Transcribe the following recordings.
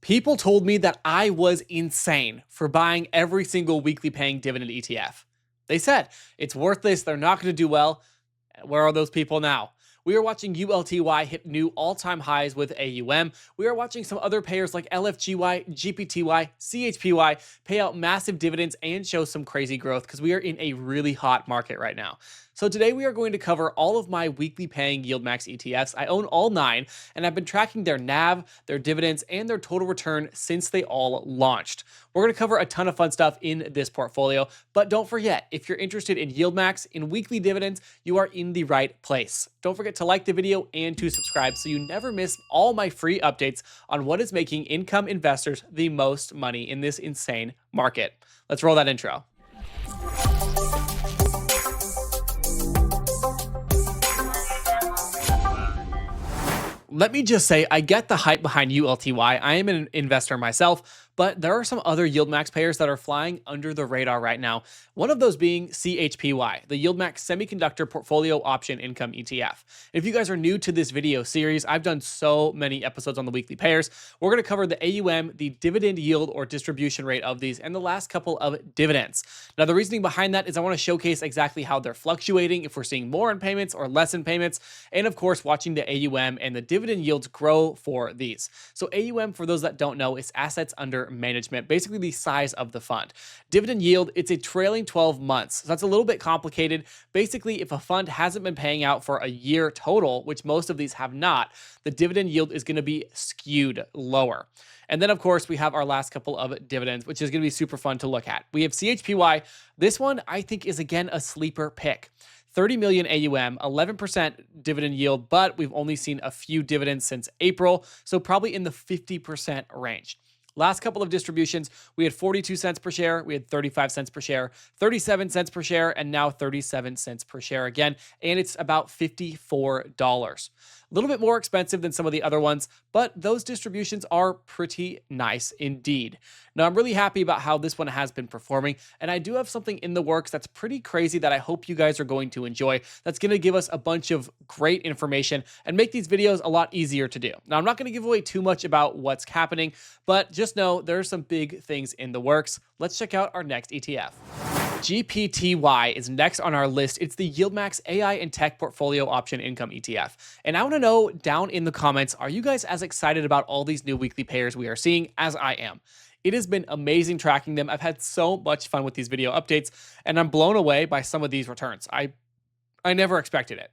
People told me that I was insane for buying every single weekly paying dividend ETF. They said it's worthless, they're not going to do well. Where are those people now? We are watching ULTY hit new all-time highs with AUM. We are watching some other payers like LFGY, GPTY, CHPY pay out massive dividends and show some crazy growth because we are in a really hot market right now. So today we are going to cover all of my weekly paying YieldMax ETFs. I own all 9, and I've been tracking their NAV, their dividends, and their total return since they all launched. We're going to cover a ton of fun stuff in this portfolio, but don't forget, if you're interested in YieldMax, in weekly dividends, you are in the right place. Don't forget to like the video and to subscribe so you never miss all my free updates on what is making income investors the most money in this insane market. Let's roll that intro. Let me just say, I get the hype behind ULTY. I am an investor myself, but there are some other YieldMax payers that are flying under the radar right now. One of those being CHPY, the YieldMax Semiconductor Portfolio Option Income ETF. If you guys are new to this video series, I've done so many episodes on the weekly payers. We're going to cover the AUM, the dividend yield or distribution rate of these, and the last couple of dividends. Now, the reasoning behind that is I want to showcase exactly how they're fluctuating, if we're seeing more in payments or less in payments, and of course, watching the AUM and the dividend yields grow for these. So AUM, for those that don't know, is assets under management, basically the size of the fund. Dividend yield, it's a trailing 12 months. So that's a little bit complicated. Basically, if a fund hasn't been paying out for a year total, which most of these have not, the dividend yield is going to be skewed lower. And then, of course, we have our last couple of dividends, which is going to be super fun to look at. We have CHPY. This one, I think, is again a sleeper pick. 30 million AUM, 11% dividend yield, but we've only seen a few dividends since April, so probably in the 50% range. Last couple of distributions, we had 42 cents per share, we had 35 cents per share, 37 cents per share, and now 37 cents per share again, and it's about $54. A little bit more expensive than some of the other ones, but those distributions are pretty nice indeed. Now, I'm really happy about how this one has been performing, and I do have something in the works that's pretty crazy that I hope you guys are going to enjoy. That's going to give us a bunch of great information and make these videos a lot easier to do. Now, I'm not going to give away too much about what's happening, but just know there are some big things in the works. Let's check out our next ETF. GPTY is next on our list. It's the YieldMax AI and Tech Portfolio Option Income ETF. And I want to know down in the comments, are you guys as excited about all these new weekly payers we are seeing as I am? It has been amazing tracking them. I've had so much fun with these video updates, and I'm blown away by some of these returns. I never expected it.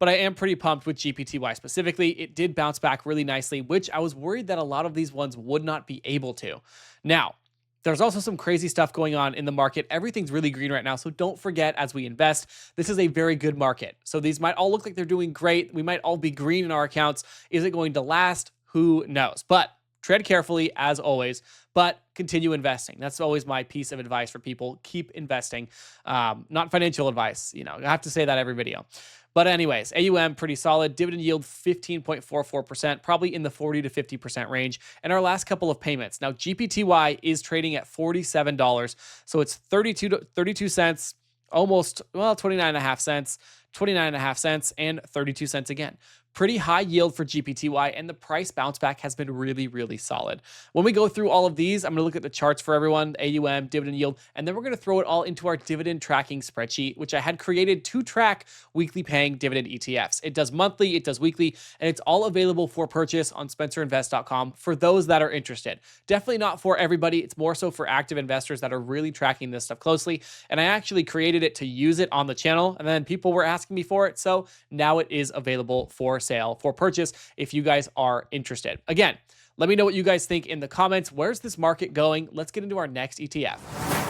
But I am pretty pumped with GPTY specifically. It did bounce back really nicely, which I was worried that a lot of these ones would not be able to. Now, there's also some crazy stuff going on in the market. Everything's really green right now, so don't forget as we invest, this is a very good market. So these might all look like they're doing great. We might all be green in our accounts. Is it going to last? Who knows? But tread carefully as always, but continue investing. That's always my piece of advice for people. Keep investing. Not financial advice. I have to say that every video. But anyways, AUM pretty solid. Dividend yield 15.44%, probably in the 40 to 50% range. And our last couple of payments. Now, GPTY is trading at $47. So it's 32 cents, almost, 29.5 cents, 29.5 cents, and 32 cents again. Pretty high yield for GPTY, and the price bounce back has been really, really solid. When we go through all of these, I'm going to look at the charts for everyone, AUM, dividend yield, and then we're going to throw it all into our dividend tracking spreadsheet, which I had created to track weekly paying dividend ETFs. It does monthly, it does weekly, and it's all available for purchase on spencerinvest.com for those that are interested. Definitely not for everybody. It's more so for active investors that are really tracking this stuff closely. And I actually created it to use it on the channel, and then people were asking me for it, so now it is available for sale, for purchase, if you guys are interested. Again, let me know what you guys think in the comments. Where's this market going? Let's get into our next ETF.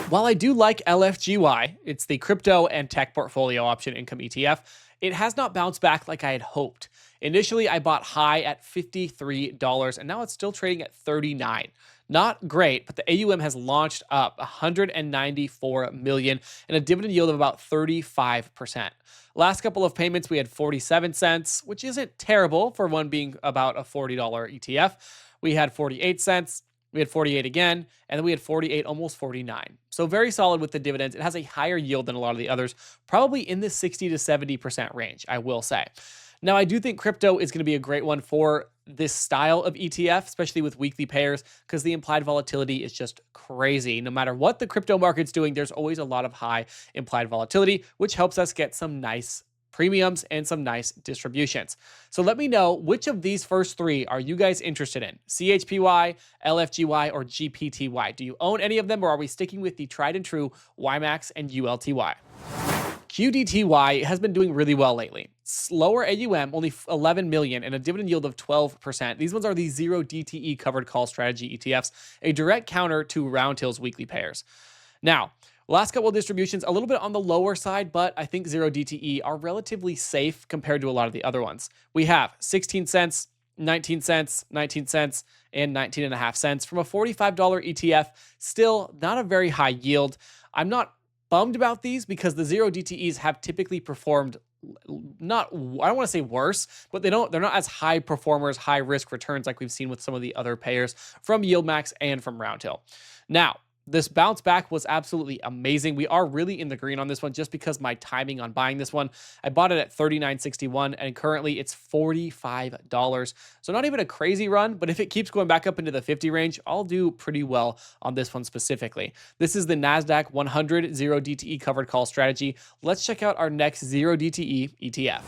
While I do like LFGY, it's the Crypto and Tech Portfolio Option Income ETF, it has not bounced back like I had hoped. Initially, I bought high at $53, and now it's still trading at $39. Not great, but the AUM has launched up 194 million and a dividend yield of about 35%. Last couple of payments, we had 47 cents, which isn't terrible for one being about a $40 ETF. We had 48 cents, we had 48 again, and then we had 48, almost 49. So very solid with the dividends. It has a higher yield than a lot of the others, probably in the 60 to 70% range, I will say. Now, I do think crypto is going to be a great one for this style of ETF, especially with weekly pairs, because the implied volatility is just crazy. No matter what the crypto market's doing, there's always a lot of high implied volatility, which helps us get some nice premiums and some nice distributions. So let me know, which of these first three are you guys interested in? CHPY, LFGY, or GPTY? Do you own any of them, or are we sticking with the tried and true YMAX and ULTY? QDTY has been doing really well lately. Slower AUM, only 11 million, and a dividend yield of 12%. These ones are the 0 DTE covered call strategy ETFs, a direct counter to Roundhill's weekly pairs. Now, last couple of distributions, a little bit on the lower side, but I think 0 DTE are relatively safe compared to a lot of the other ones. We have 16 cents, 19 cents, 19 cents, and 19.5 cents from a $45 ETF. Still not a very high yield. I'm not bummed about these because the 0 DTEs have typically performed not, I don't want to say worse, but they're not as high performers, high risk returns like we've seen with some of the other pairs from YieldMax and from Roundhill. Now, this bounce back was absolutely amazing. We are really in the green on this one just because my timing on buying this one. I bought it at $39.61 and currently it's $45. So not even a crazy run, but if it keeps going back up into the 50 range, I'll do pretty well on this one specifically. This is the NASDAQ 100 0 DTE covered call strategy. Let's check out our next 0 DTE ETF.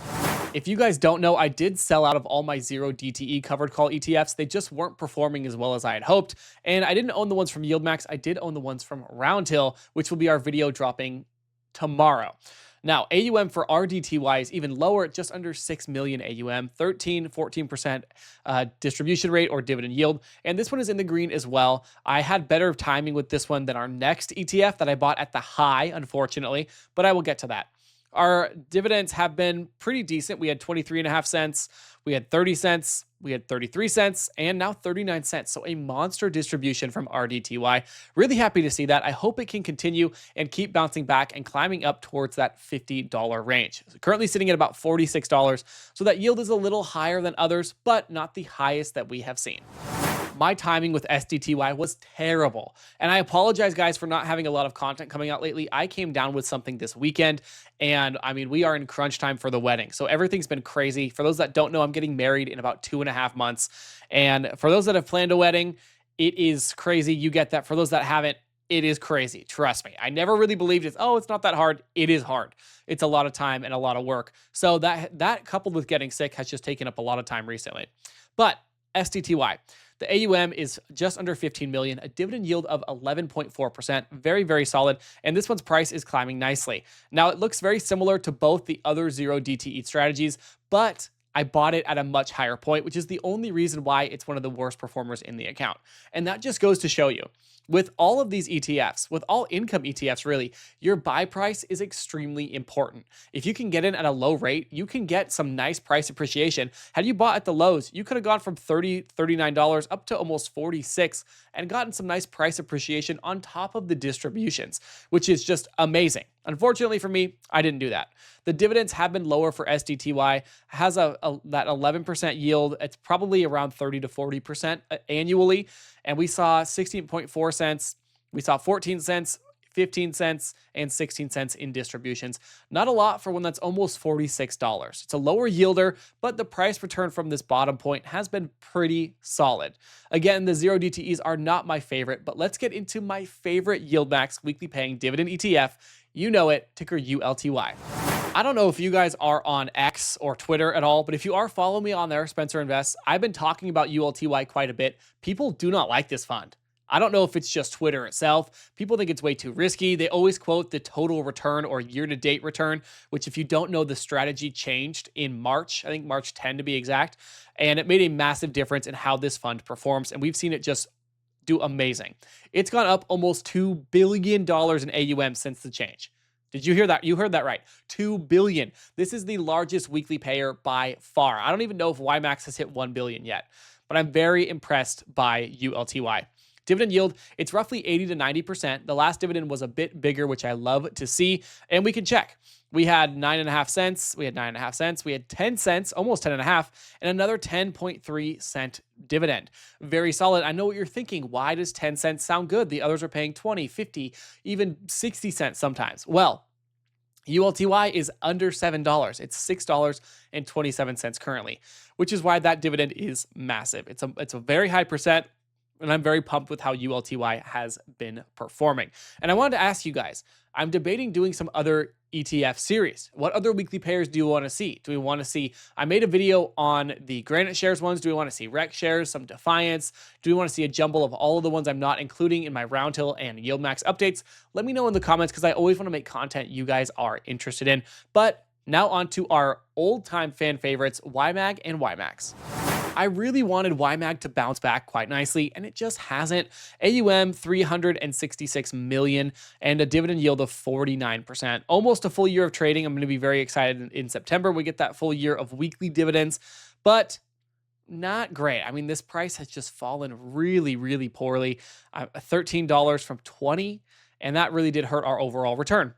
If you guys don't know, I did sell out of all my 0 DTE covered call ETFs. They just weren't performing as well as I had hoped. And I didn't own the ones from YieldMax. I did own the ones from Roundhill, which will be our video dropping tomorrow. Now, AUM for RDTY is even lower, just under 6 million AUM, 14% distribution rate or dividend yield. And this one is in the green as well. I had better timing with this one than our next ETF that I bought at the high, unfortunately, but I will get to that. Our dividends have been pretty decent. We had 23.5 cents, we had 30 cents, we had 33 cents, and now 39 cents. So a monster distribution from RDTY. Really happy to see that. I hope it can continue and keep bouncing back and climbing up towards that $50 range. So currently sitting at about $46. So that yield is a little higher than others, but not the highest that we have seen. My timing with SDTY was terrible. And I apologize, guys, for not having a lot of content coming out lately. I came down with something this weekend, and I mean, we are in crunch time for the wedding. So everything's been crazy. For those that don't know, I'm getting married in about 2.5 months. And for those that have planned a wedding, it is crazy. You get that. For those that haven't, it is crazy. Trust me. I never really believed it's not that hard. It is hard. It's a lot of time and a lot of work. So that coupled with getting sick has just taken up a lot of time recently. But SDTY. The AUM is just under 15 million, a dividend yield of 11.4%, very, very solid. And this one's price is climbing nicely. Now, it looks very similar to both the other 0 DTE strategies, but I bought it at a much higher point, which is the only reason why it's one of the worst performers in the account. And that just goes to show you, with all of these ETFs, with all income ETFs really, your buy price is extremely important. If you can get in at a low rate, you can get some nice price appreciation. Had you bought at the lows, you could have gone from $30, $39 up to almost $46 and gotten some nice price appreciation on top of the distributions, which is just amazing. Unfortunately for me, I didn't do that. The dividends have been lower for SDTY, has that 11% yield. It's probably around 30 to 40% annually. And we saw 16.4 cents, we saw 14 cents, 15 cents, and 16 cents in distributions. Not a lot for one that's almost $46. It's a lower yielder, but the price return from this bottom point has been pretty solid. Again, the 0 DTEs are not my favorite, but let's get into my favorite YieldMax weekly paying dividend ETF. You know it, ticker ULTY. I don't know if you guys are on X or Twitter at all, but if you are, follow me on there, Spencer Invests. I've been talking about ULTY quite a bit. People do not like this fund. I don't know if it's just Twitter itself. People think it's way too risky. They always quote the total return or year-to-date return, which if you don't know, the strategy changed in March, I think March 10 to be exact, and it made a massive difference in how this fund performs, and we've seen it just do amazing. It's gone up almost $2 billion in AUM since the change. Did you hear that? You heard that right. $2 billion. This is the largest weekly payer by far. I don't even know if YMAX has hit 1 billion yet, but I'm very impressed by ULTY. Dividend yield, it's roughly 80 to 90%. The last dividend was a bit bigger, which I love to see, and we can check. We had 9.5 cents, we had 9.5 cents, we had 10 cents, almost 10.5, and another 10.3 cent dividend. Very solid. I know what you're thinking. Why does 10 cents sound good? The others are paying 20, 50, even 60 cents sometimes. Well, ULTY is under $7. It's $6.27 currently, which is why that dividend is massive. It's a very high percent, and I'm very pumped with how ULTY has been performing. And I wanted to ask you guys, I'm debating doing some other ETF series. What other weekly pairs do you want to see? Do we want to see, I made a video on the Granite shares ones. Do we want to see Rec shares, some Defiance? Do we want to see a jumble of all of the ones I'm not including in my Roundhill and YieldMax updates? Let me know in the comments, because I always want to make content you guys are interested in. But now on to our old time fan favorites, YMAG and YMAX. I really wanted YMAG to bounce back quite nicely, and it just hasn't. AUM 366 million and a dividend yield of 49%. Almost a full year of trading. I'm going to be very excited in September. We get that full year of weekly dividends, but not great. I mean, this price has just fallen really, really poorly. $13 from 20, and that really did hurt our overall return.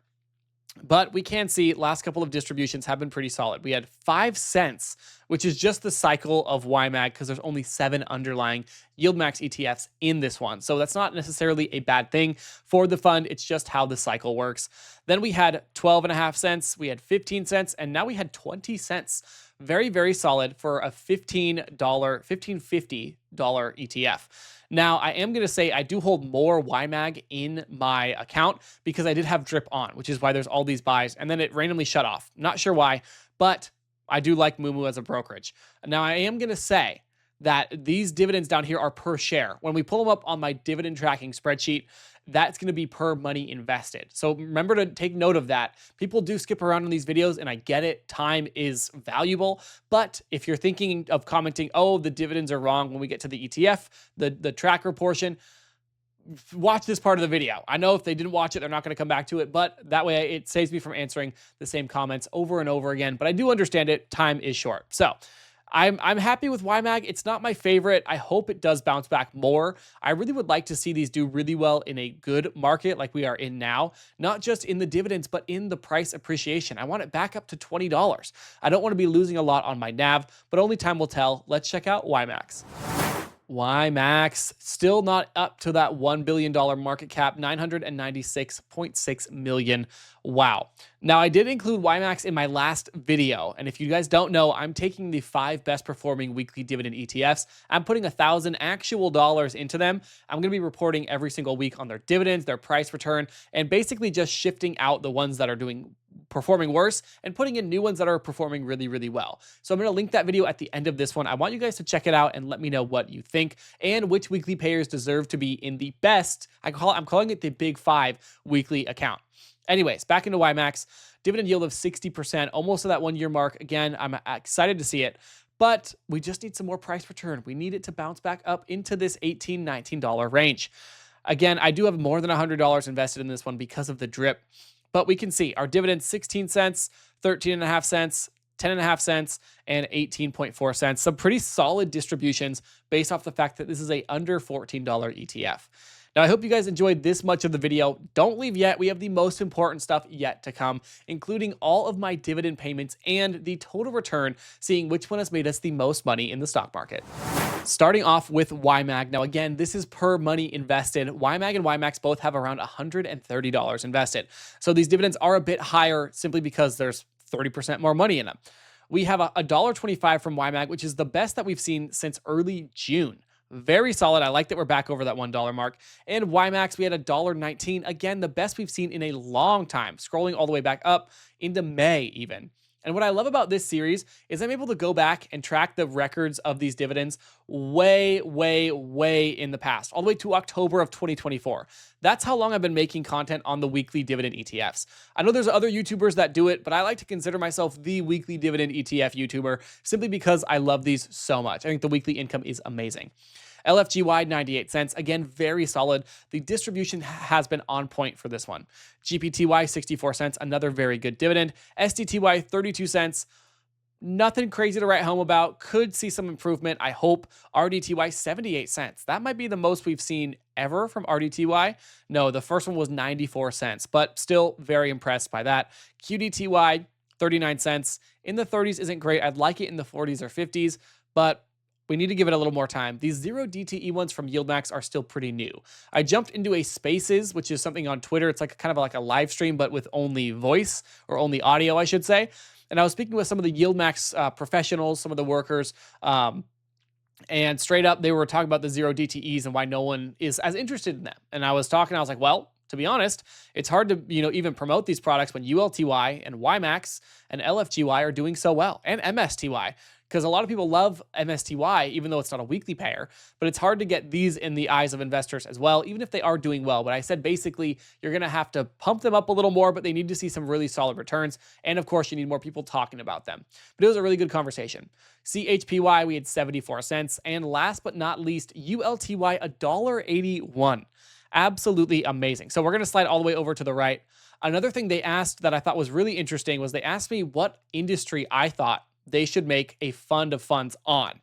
But we can see last couple of distributions have been pretty solid. We had 5 cents, which is just the cycle of YMAG, because there's only 7 underlying YieldMax ETFs in this one. So that's not necessarily a bad thing for the fund. It's just how the cycle works. Then we had 12.5 cents, we had 15 cents, and now we had 20 cents. Very, very solid for a $15.50 ETF. Now, I am going to say I do hold more YMAG in my account because I did have drip on, which is why there's all these buys, and then it randomly shut off. Not sure why, but I do like Moomoo as a brokerage. Now, I am going to say that these dividends down here are per share. When we pull them up on my dividend tracking spreadsheet, that's going to be per money invested. So remember to take note of that. People do skip around on these videos, and I get it. Time is valuable. But if you're thinking of commenting, oh, the dividends are wrong when we get to the ETF, the tracker portion, watch this part of the video. I know if they didn't watch it, they're not going to come back to it, but that way it saves me from answering the same comments over and over again. But I do understand it. Time is short. So I'm happy with YMAG. It's not my favorite. I hope it does bounce back more. I really would like to see these do really well in a good market like we are in now, not just in the dividends, but in the price appreciation. I want it back up to $20. I don't want to be losing a lot on my NAV, but only time will tell. Let's check out YMAX. YMAX still not up to that $1 billion market cap, 996.6 million. Wow. Now, I did include YMAX in my last video, and if you guys don't know, I'm taking the 5 best performing weekly dividend ETFs. I'm putting $1,000 actual dollars into them. I'm going to be reporting every single week on their dividends, their price return, and basically just shifting out the ones that are performing worse and putting in new ones that are performing really, really well. So I'm going to link that video at the end of this one. I want you guys to check it out and let me know what you think and which weekly payers deserve to be in the best, I'm calling it the Big 5 weekly account. Anyways, back into YMAX, dividend yield of 60%, almost to that 1 year mark. Again, I'm excited to see it, but we just need some more price return. We need it to bounce back up into this $18, $19 range. Again, I do have more than $100 invested in this one because of the drip. But we can see our dividends 16 cents, 13.5 cents, 10.5 cents, and 18.4 cents. Some pretty solid distributions based off the fact that this is a under $14 ETF. Now, I hope you guys enjoyed this much of the video. Don't leave yet. We have the most important stuff yet to come, including all of my dividend payments and the total return, seeing which one has made us the most money in the stock market. Starting off with YMAG. Now, again, this is per money invested. YMAG and YMAX both have around $130 invested. So these dividends are a bit higher simply because there's 30% more money in them. We have $1.25 from YMAG, which is the best that we've seen since early June. Very solid. I like that we're back over that $1 mark. And YMAX, we had $1.19. Again, the best we've seen in a long time, scrolling all the way back up into May even. And what I love about this series is I'm able to go back and track the records of these dividends way, way, way in the past, all the way to October of 2024. That's how long I've been making content on the weekly dividend ETFs. I know there's other YouTubers that do it, but I like to consider myself the weekly dividend ETF YouTuber simply because I love these so much. I think the weekly income is amazing. LFGY, 98 cents. Again, very solid. The distribution has been on point for this one. GPTY, 64 cents. Another very good dividend. SDTY, 32 cents. Nothing crazy to write home about. Could see some improvement, I hope. RDTY, 78 cents. That might be the most we've seen ever from RDTY. No, the first one was 94 cents, but still very impressed by that. QDTY, 39 cents. In the 30s isn't great. I'd like it in the 40s or 50s, but we need to give it a little more time. These 0 DTE ones from YieldMax are still pretty new. I jumped into a Spaces, which is something on Twitter. It's like kind of like a live stream, but with only voice, or only audio, I should say. And I was speaking with some of the YieldMax professionals, some of the workers, and straight up, they were talking about the 0 DTEs and why no one is as interested in them. And I was like, well, to be honest, it's hard to, even promote these products when ULTY and YMAX and LFGY are doing so well, and MSTY, because a lot of people love MSTY, even though it's not a weekly payer, but it's hard to get these in the eyes of investors as well, even if they are doing well. But I said, basically, you're going to have to pump them up a little more, but they need to see some really solid returns. And of course, you need more people talking about them. But it was a really good conversation. CHPY, we had 74 cents. And last but not least, ULTY, $1.81. Absolutely amazing. So we're going to slide all the way over to the right. Another thing they asked that I thought was really interesting was they asked me what industry I thought they should make a fund of funds on,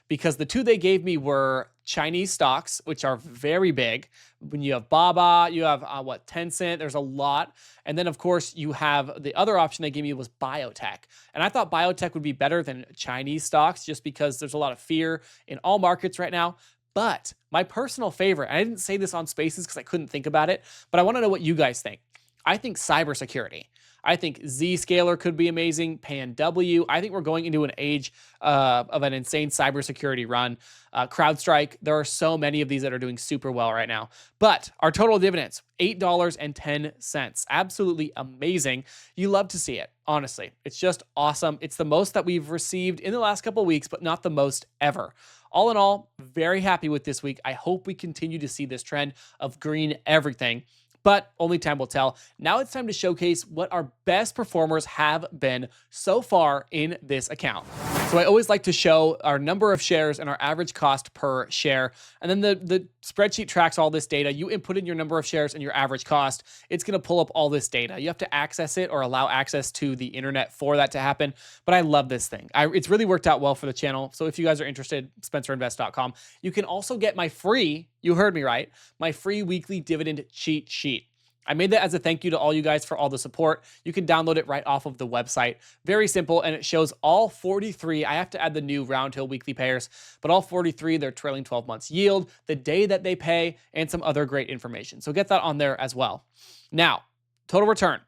because the two they gave me were Chinese stocks, which are very big. When you have Baba, you have Tencent, there's a lot. And then of course you have the other option they gave me was biotech. And I thought biotech would be better than Chinese stocks just because there's a lot of fear in all markets right now. But my personal favorite, and I didn't say this on Spaces because I couldn't think about it, but I want to know what you guys think. I think cybersecurity. I think Zscaler could be amazing. PanW. I think we're going into an age of an insane cybersecurity run. CrowdStrike. There are so many of these that are doing super well right now. But our total dividends, $8.10. Absolutely amazing. You love to see it, honestly. It's just awesome. It's the most that we've received in the last couple of weeks, but not the most ever. All in all, very happy with this week. I hope we continue to see this trend of green everything, but only time will tell. Now it's time to showcase what our best performers have been so far in this account. So I always like to show our number of shares and our average cost per share. And then the spreadsheet tracks all this data. You input in your number of shares and your average cost. It's going to pull up all this data. You have to access it or allow access to the internet for that to happen. But I love this thing. It's really worked out well for the channel. So if you guys are interested, SpencerInvest.com. You can also get my free, you heard me right, my free weekly dividend cheat sheet. I made that as a thank you to all you guys for all the support. You can download it right off of the website. Very simple, and it shows all 43. I have to add the new Round Hill weekly payers, but all 43, their trailing 12 months yield, the day that they pay, and some other great information. So get that on there as well. Now, total return.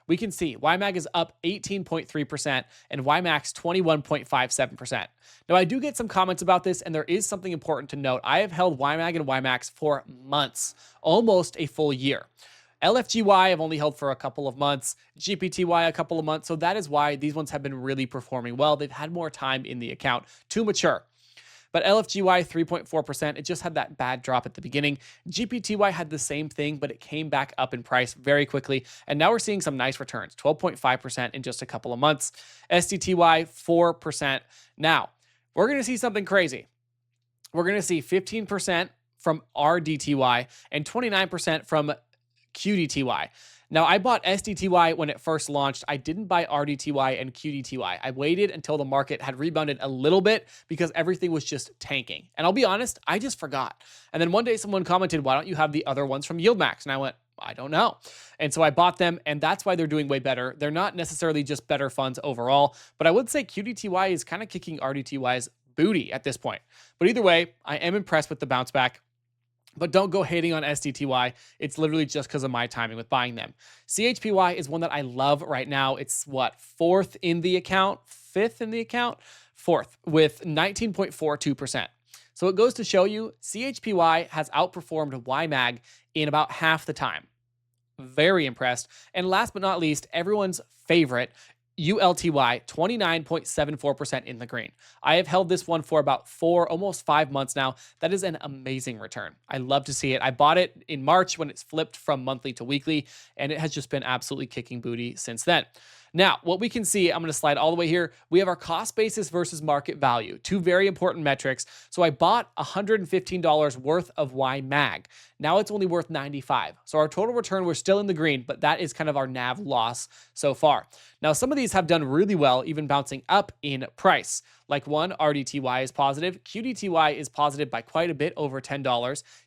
We can see YMAG is up 18.3% and YMAX 21.57%. Now, I do get some comments about this, and there is something important to note. I have held YMAG and YMAX for months, almost a full year. LFGY I've only held for a couple of months, GPTY a couple of months, so that is why these ones have been really performing well. They've had more time in the account to mature. But LFGY 3.4%, it just had that bad drop at the beginning. GPTY had the same thing, but it came back up in price very quickly, and now we're seeing some nice returns, 12.5% in just a couple of months. SDTY 4%. Now, we're going to see something crazy. We're going to see 15% from RDTY and 29% from QDTY. Now, I bought SDTY when it first launched. I didn't buy RDTY and QDTY. I waited until the market had rebounded a little bit because everything was just tanking. And I'll be honest, I just forgot. And then one day someone commented, why don't you have the other ones from YieldMax? And I went, I don't know. And so I bought them, and that's why they're doing way better. They're not necessarily just better funds overall, but I would say QDTY is kind of kicking RDTY's booty at this point. But either way, I am impressed with the bounce back. But don't go hating on SDTY. It's literally just because of my timing with buying them. CHPY is one that I love right now. It's what, fifth in the account, fourth with 19.42%. So it goes to show you CHPY has outperformed YMAG in about half the time. Very impressed. And last but not least, everyone's favorite, ULTY, 29.74% in the green. I have held this one for about almost 5 months now. That is an amazing return. I love to see it. I bought it in March when it's flipped from monthly to weekly, and it has just been absolutely kicking booty since then. Now, what we can see, I'm going to slide all the way here. We have our cost basis versus market value, two very important metrics. So I bought $115 worth of YMAG. Now it's only worth $95. So our total return, we're still in the green, but that is kind of our NAV loss so far. Now, some of these have done really well, even bouncing up in price. Like one, RDTY is positive. QDTY is positive by quite a bit, over $10.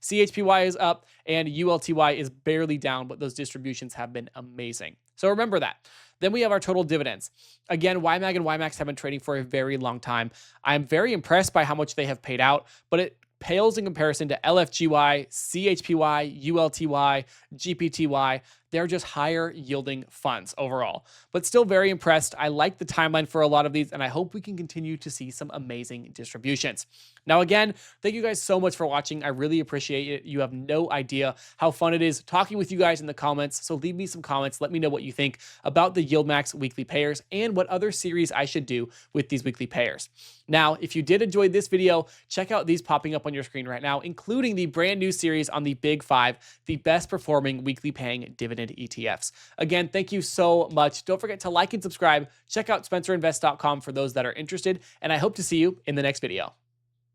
CHPY is up, and ULTY is barely down, but those distributions have been amazing. So remember that. Then we have our total dividends. Again, YMAG and YMAX have been trading for a very long time. I'm very impressed by how much they have paid out, but it pales in comparison to LFGY, CHPY, ULTY, GPTY. They're just higher yielding funds overall, but still very impressed. I like the timeline for a lot of these, and I hope we can continue to see some amazing distributions. Now, again, thank you guys so much for watching. I really appreciate it. You have no idea how fun it is talking with you guys in the comments. So leave me some comments. Let me know what you think about the YieldMax weekly payers and what other series I should do with these weekly payers. Now, if you did enjoy this video, check out these popping up on your screen right now, including the brand new series on the Big Five, the best performing weekly paying dividend ETFs. Again, thank you so much. Don't forget to like and subscribe. Check out SpencerInvest.com for those that are interested, and I hope to see you in the next video.